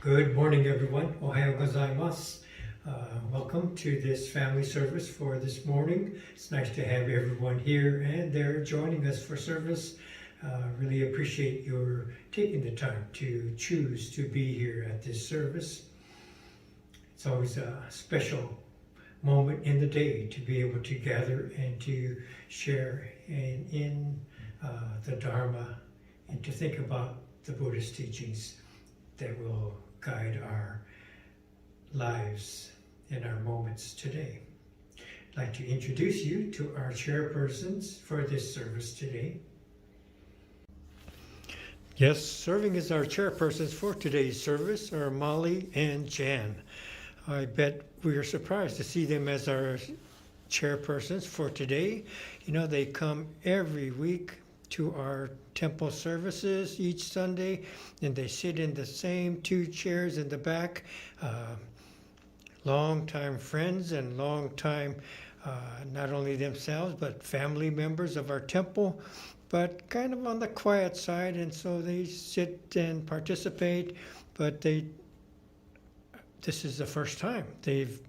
Good morning, everyone. Ohayo gozaimasu. Welcome to this family service for this morning. It's nice to have everyone here and there joining us for service. Really appreciate your taking the time to choose to be here at this service. It's always a special moment in the day to be able to gather and to share in the Dharma and to think about the Buddhist teachings that will guide our lives and our moments today. I'd like to introduce you to our chairpersons for this service today. Yes, serving as our chairpersons for today's service are Mollie and Jan. I bet we are surprised to see them as our chairpersons for today. You know, they come every week to our temple services each Sunday, and they sit in the same two chairs in the back. Long-time friends and long-time, not only themselves, but family members of our temple, but kind of on the quiet side, and so they sit and participate, but this is the first time they've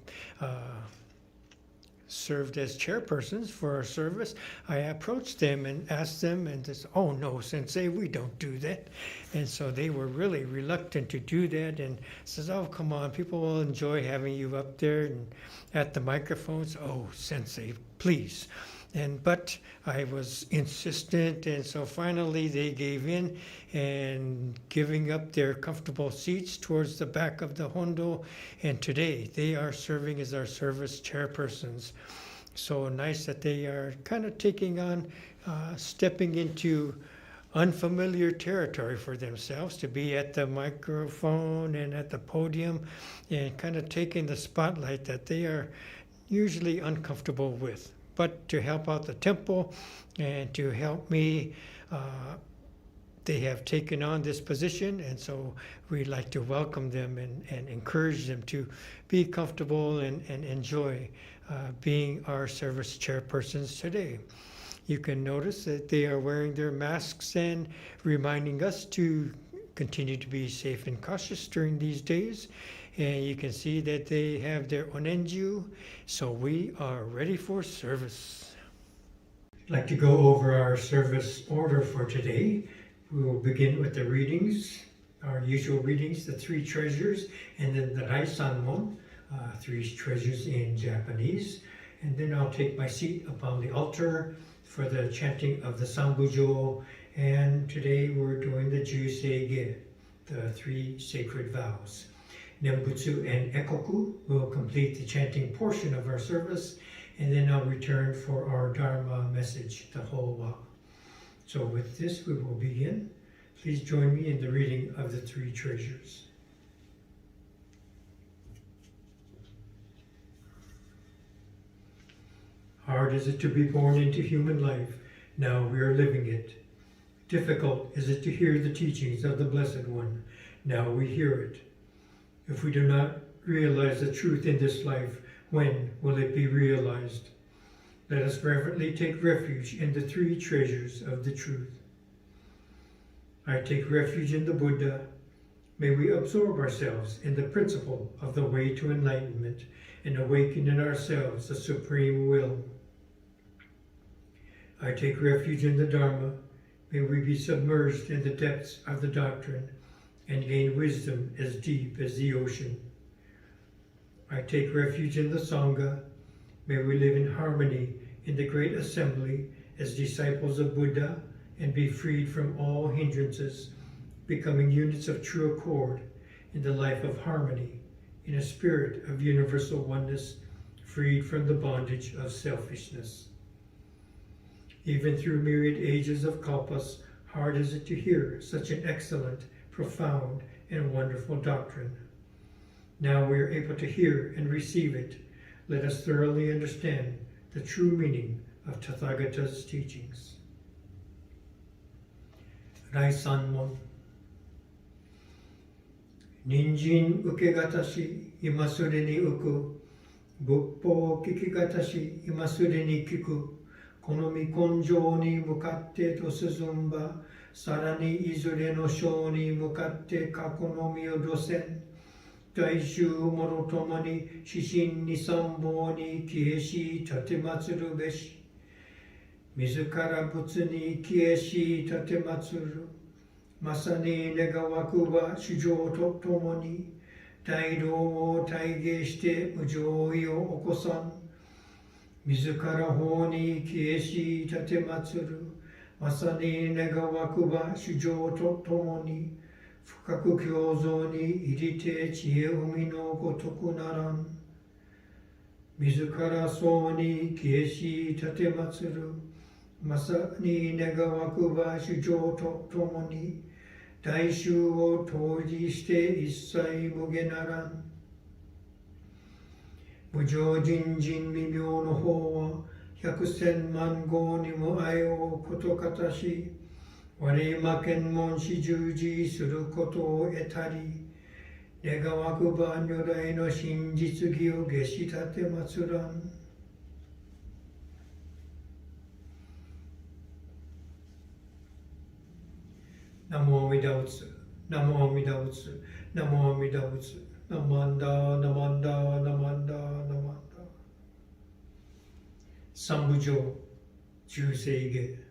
served as chairpersons for our service. I approached them and asked them, and they said, "Oh no, Sensei, we don't do that." And so they were really reluctant to do that, and says, "Oh, come on, people will enjoy having you up there and at the microphones. Oh, Sensei, please." But I was insistent, and so finally they gave in and giving up their comfortable seats towards the back of the hondo, and today they are serving as our service chairpersons. So nice that they are kind of taking on, stepping into unfamiliar territory for themselves, to be at the microphone and at the podium and kind of taking the spotlight that they are usually uncomfortable with. But to help out the temple and to help me, they have taken on this position, and so we'd like to welcome them and encourage them to be comfortable and enjoy being our service chairpersons today. You can notice that they are wearing their masks and reminding us to continue to be safe and cautious during these days. And you can see that they have their onenju, so we are ready for service. I'd like to go over our service order for today. We will begin with the readings, our usual readings, the three treasures, and then the Rai Son Mon, three treasures in Japanese. And then I'll take my seat upon the altar for the chanting of the Sambujo. And today we're doing the Sei Ge, the three sacred vows. Nembutsu and Ekoku will complete the chanting portion of our service, and then I'll return for our Dharma message, the Howa. So with this, we will begin. Please join me in the reading of the three treasures. Hard is it to be born into human life. Now we are living it. Difficult is it to hear the teachings of the Blessed One. Now we hear it. If we do not realize the truth in this life, when will it be realized? Let us reverently take refuge in the three treasures of the truth. I take refuge in the Buddha. May we absorb ourselves in the principle of the way to enlightenment and awaken in ourselves the supreme will. I take refuge in the Dharma. May we be submerged in the depths of the doctrine and gain wisdom as deep as the ocean. I take refuge in the Sangha. May we live in harmony in the great assembly as disciples of Buddha and be freed from all hindrances, becoming units of true accord in the life of harmony, in a spirit of universal oneness, freed from the bondage of selfishness. Even through myriad ages of kalpas, hard is it to hear such an excellent, profound, and wonderful doctrine. Now we are able to hear and receive it. Let us thoroughly understand the true meaning of Tathagata's teachings. Rai Son Mon. Ninjin ukegatashi imasure ni uku, buppo kikigatashi imasure ni kiku, kono mi konjou ni mukatte to suzumba, さらにいずれの章に向かって過去のみを土線、大衆もろともに指針に参謀に消えし立てまつるべし。自ら仏に消えし立てまつる。まさに願わくば主情とともに、大道を体現して無常意を起こさん。自ら法に消えし立てまつる。まさに願わくば主情とともに、深く共造に入りて知恵海のごとくならん。自らそうに消えし立てまつる。まさに願わくば主情とともに、大衆を統治して一切無下ならん。無常人人未明の方は、百千万号にも愛をことかたし、我今見聞し従事することを得たり、願わくば如来の真実義を下し立てまつらん。ナモアミダ仏、ナモアミダ仏、ナモアミダ仏、ナマンダー、ナマンダー、ナマンダー、ナマンダー。三部上、中世下。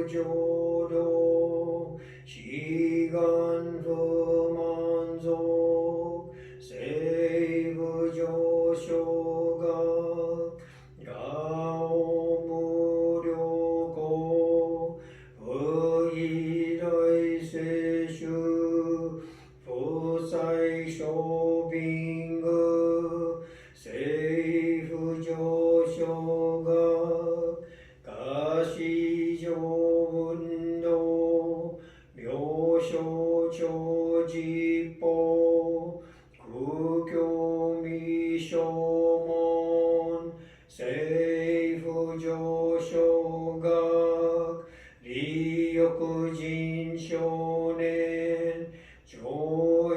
浄土志願不満足政府上昇学我無良好不義大聖主不再小便具政府上昇学下市上運動名称長実法空教未証門政府上昇学利欲人少年上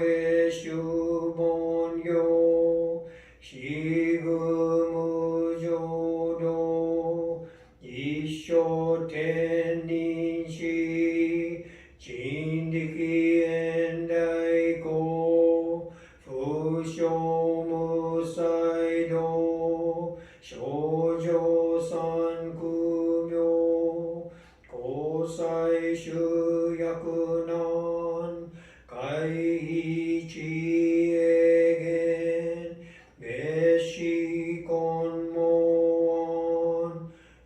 映宗門業非愚無浄土一生天人師人力現代語不詳無才道少女三苦名交際集約難会議知恵言滅死根門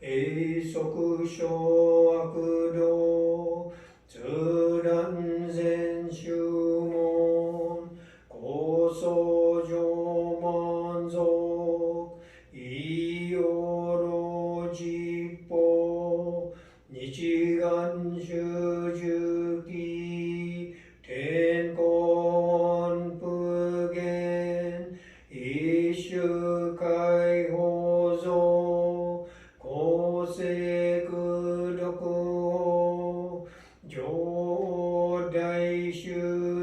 永息小悪道通断全宗門高僧上満足異様老実法日願修十期天根普賢一種解放像公正功徳法上大集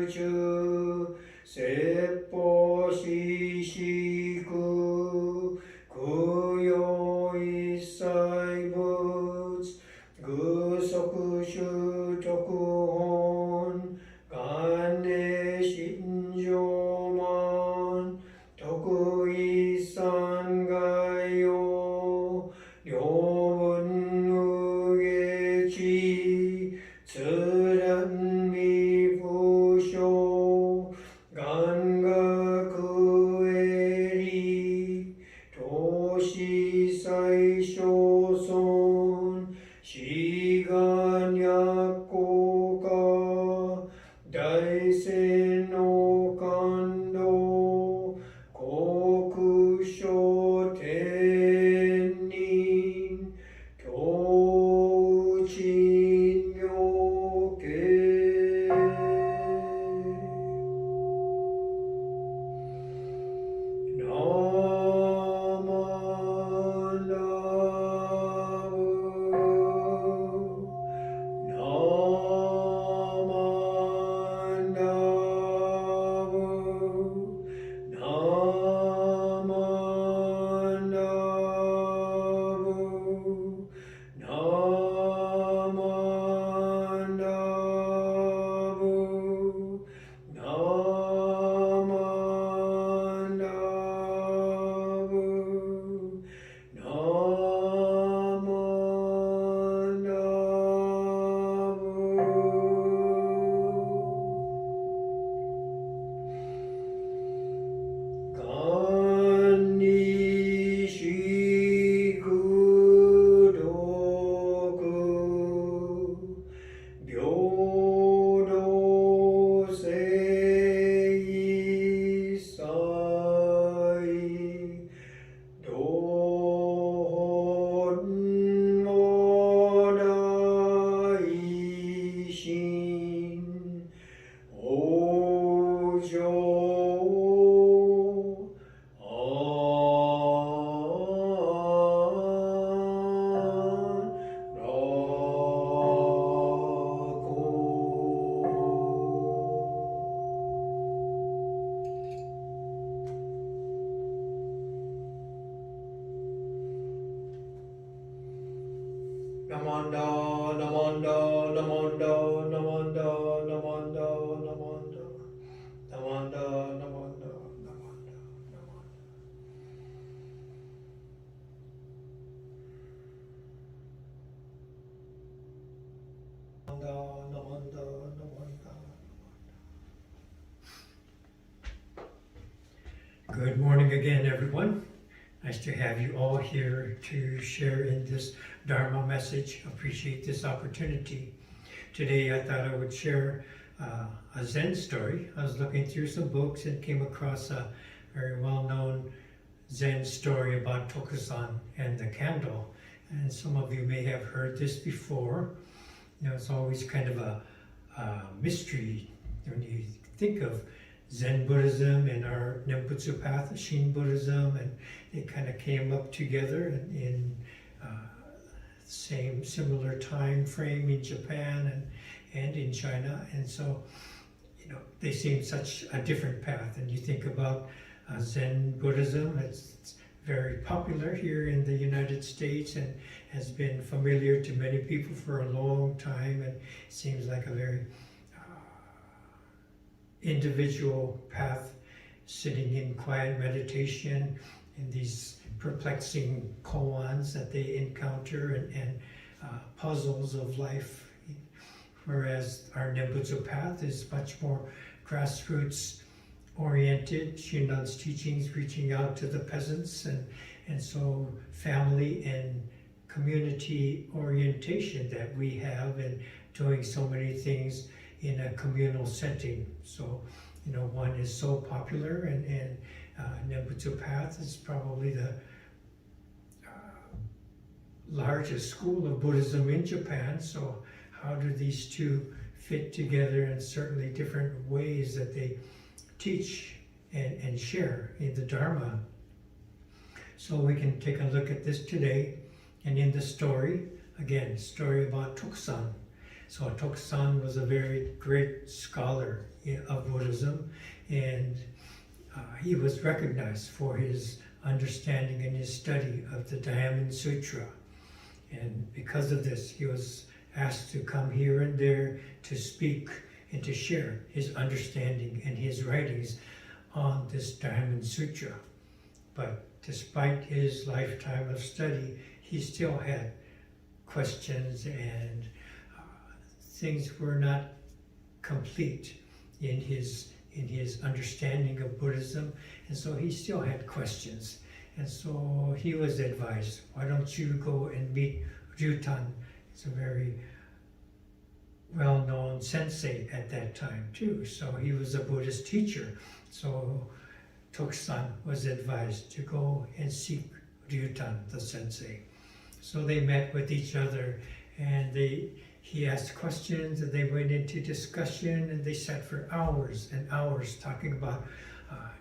中説法四識供養一切物具足修徳本願念心上満徳一三概要両分無下地通断未不詳願学営利投資最小損志願薬効果大聖の感動国書天人教鎮妙系ナマダ Good morning again, everyone. Nice to have you all here to share in this Dharma message. Appreciate this opportunity. Today I thought I would share a Zen story. I was looking through some books and came across a very well-known Zen story about Tokusan and the candle. And some of you may have heard this before. You know, it's always kind of a mystery when you think of Zen Buddhism and our Nembutsu path, Shin Buddhism, and they kind of came up together in similar time frame in Japan and in China, and so you know they seem such a different path. And you think about Zen Buddhism, it's very popular here in the United States and has been familiar to many people for a long time, and it seems like a very individual path, sitting in quiet meditation in these perplexing koans that they encounter and puzzles of life. Whereas our Nembutsu path is much more grassroots oriented. Shinran's teachings reaching out to the peasants, and so family and community orientation that we have, and doing so many things in a communal setting. So, you know, one is so popular, and Nembutsu path is probably the largest school of Buddhism in Japan. So how do these two fit together in certainly different ways that they teach and share in the Dharma? So we can take a look at this today. And in the story, again, story about Tokusan. So Tokusan was a very great scholar of Buddhism, and he was recognized for his understanding and his study of the Diamond Sutra. And because of this, he was asked to come here and there to speak and to share his understanding and his writings on this Diamond Sutra. But despite his lifetime of study, he still had questions, and things were not complete in his understanding of Buddhism, and so he still had questions. And so he was advised, why don't you go and meet Ryutan? It's a very well-known sensei at that time too. So he was a Buddhist teacher. So Tokusan was advised to go and seek Ryutan, the sensei. So they met with each other, and he asked questions, and they went into discussion, and they sat for hours and hours talking about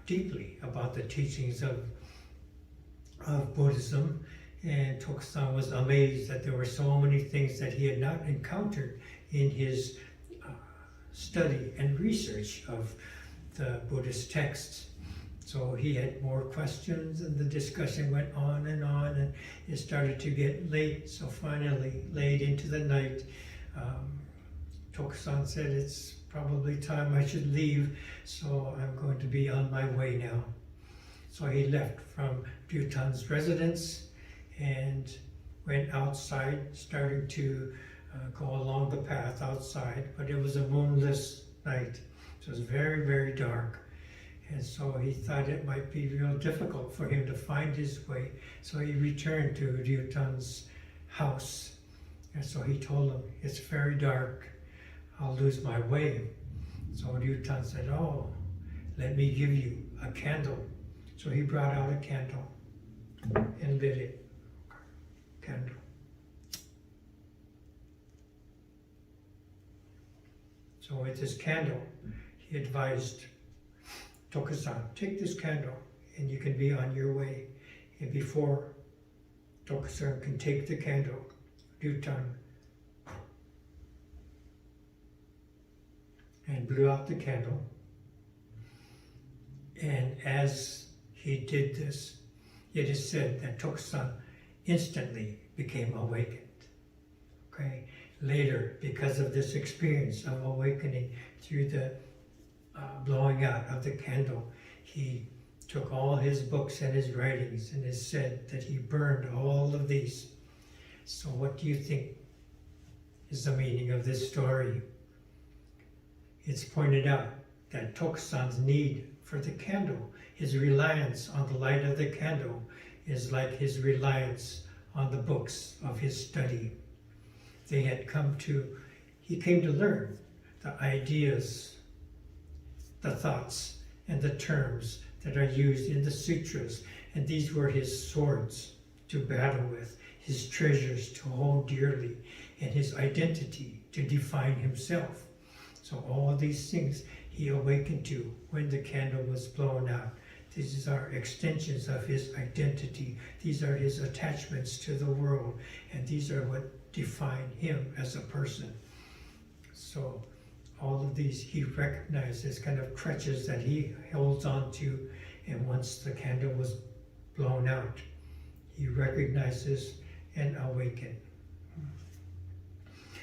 deeply about the teachings of Buddhism. And Tokusan was amazed that there were so many things that he had not encountered in his study and research of the Buddhist texts. So he had more questions, and the discussion went on, and it started to get late. So finally, late into the night, Tokusan said, it's probably time I should leave, so I'm going to be on my way now. So he left from Ryutan's residence and went outside, starting to go along the path outside, but it was a moonless night. So it was very, very dark. And so he thought it might be real difficult for him to find his way. So he returned to Ryutan's house. And so he told him, it's very dark, I'll lose my way. So Ryutan said, oh, let me give you a candle. So he brought out a candle and lit it. Candle. So with this candle, he advised Tokusan, take this candle and you can be on your way. And before Tokusan can take the candle, Ryutan and blew out the candle. And as he did this, it is said that Tokusan instantly became awakened. Okay. Later, because of this experience of awakening through the blowing out of the candle, he took all his books and his writings, and it is said that he burned all of these. So what do you think is the meaning of this story? It's pointed out that Tokusan's need for the candle. His reliance on the light of the candle is like his reliance on the books of his study. He came to learn the ideas, the thoughts, and the terms that are used in the sutras, and these were his swords to battle with, his treasures to hold dearly, and his identity to define himself. So all these things he awakened to when the candle was blown out. These are extensions of his identity. These are his attachments to the world, and these are what define him as a person. So all of these he recognized as kind of crutches that he holds on to, and once the candle was blown out, he recognizes and awakened.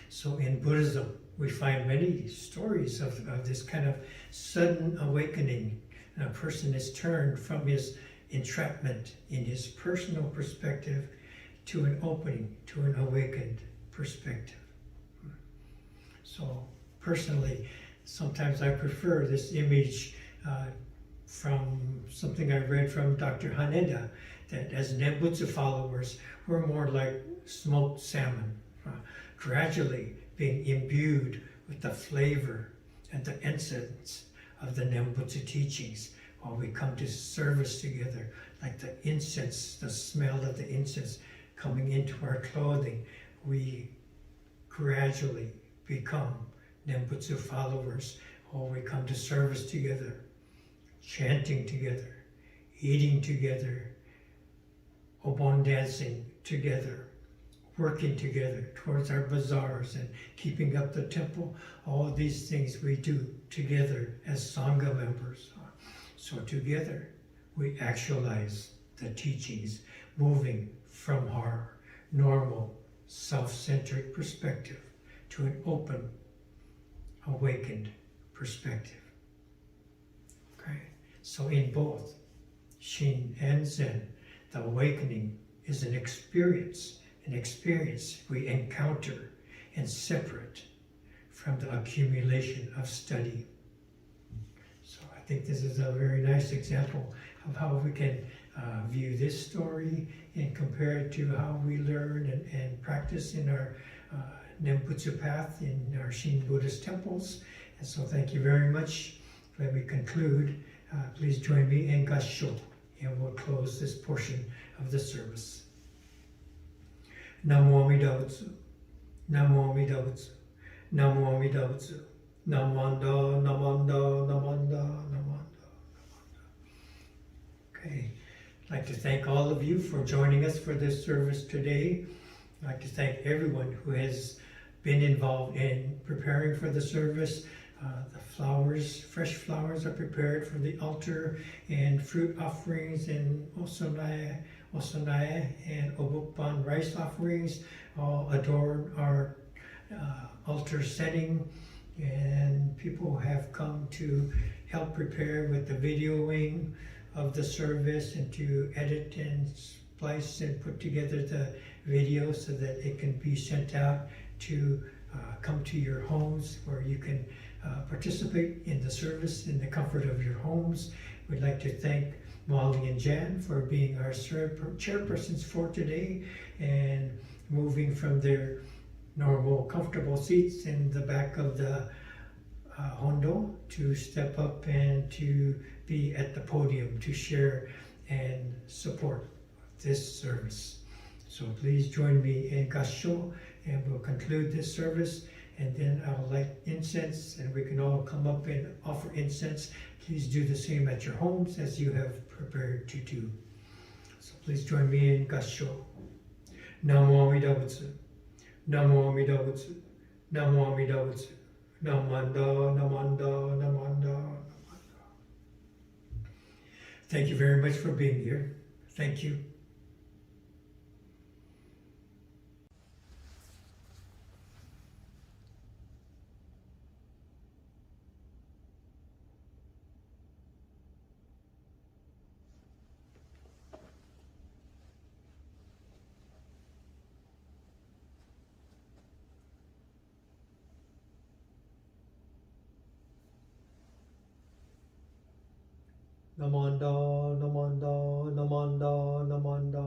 So in Buddhism, we find many stories of this kind of sudden awakening. And a person is turned from his entrapment in his personal perspective to an opening, to an awakened perspective. So personally, sometimes I prefer this image from something I read from Dr. Haneda, that as Nembutsu followers, we're more like smoked salmon, gradually being imbued with the flavor and the essence of the Nembutsu teachings while we come to service together, like the incense, the smell of the incense coming into our clothing. We gradually become Nembutsu followers while we come to service together, chanting together, eating together, obon dancing together, working together towards our bazaars and keeping up the temple. All these things we do together as Sangha members. So together we actualize the teachings, moving from our normal self-centered perspective to an open, awakened perspective. Okay? So in both Shin and Zen, the awakening is an experience we encounter and separate from the accumulation of study. So I think this is a very nice example of how we can view this story and compare it to how we learn and practice in our Nembutsu path in our Shin Buddhist temples. And so thank you very much. Let me conclude. Please join me in Gassho, and we'll close this portion of the service. Namo Amida Butsu, Namo Amida Butsu, Namo Amida Butsu, Namanda, Namanda, Namanda, Namanda. Okay, I'd like to thank all of you for joining us for this service today. I'd like to thank everyone who has been involved in preparing for the service. The flowers, fresh flowers are prepared for the altar, and fruit offerings and osonaya and obukban rice offerings all adorn our altar setting, and people have come to help prepare with the videoing of the service and to edit and splice and put together the video so that it can be sent out to come to your homes where you can participate in the service in the comfort of your homes. We'd like to thank Mollie and Jan for being our chairpersons for today and moving from their normal comfortable seats in the back of the hondo to step up and to be at the podium to share and support this service. So please join me in Gassho, and we'll conclude this service, and then I'll light incense, and we can all come up and offer incense. Please do the same at your homes as you have prepared to do. So please join me in Gassho. Namo Amida Butsu, Namo Amida Butsu, Namo Amida Butsu, Namanda, Namanda, Namanda, Namanda. Thank you very much for being here. Thank you. Namanda, namanda, namanda, namanda,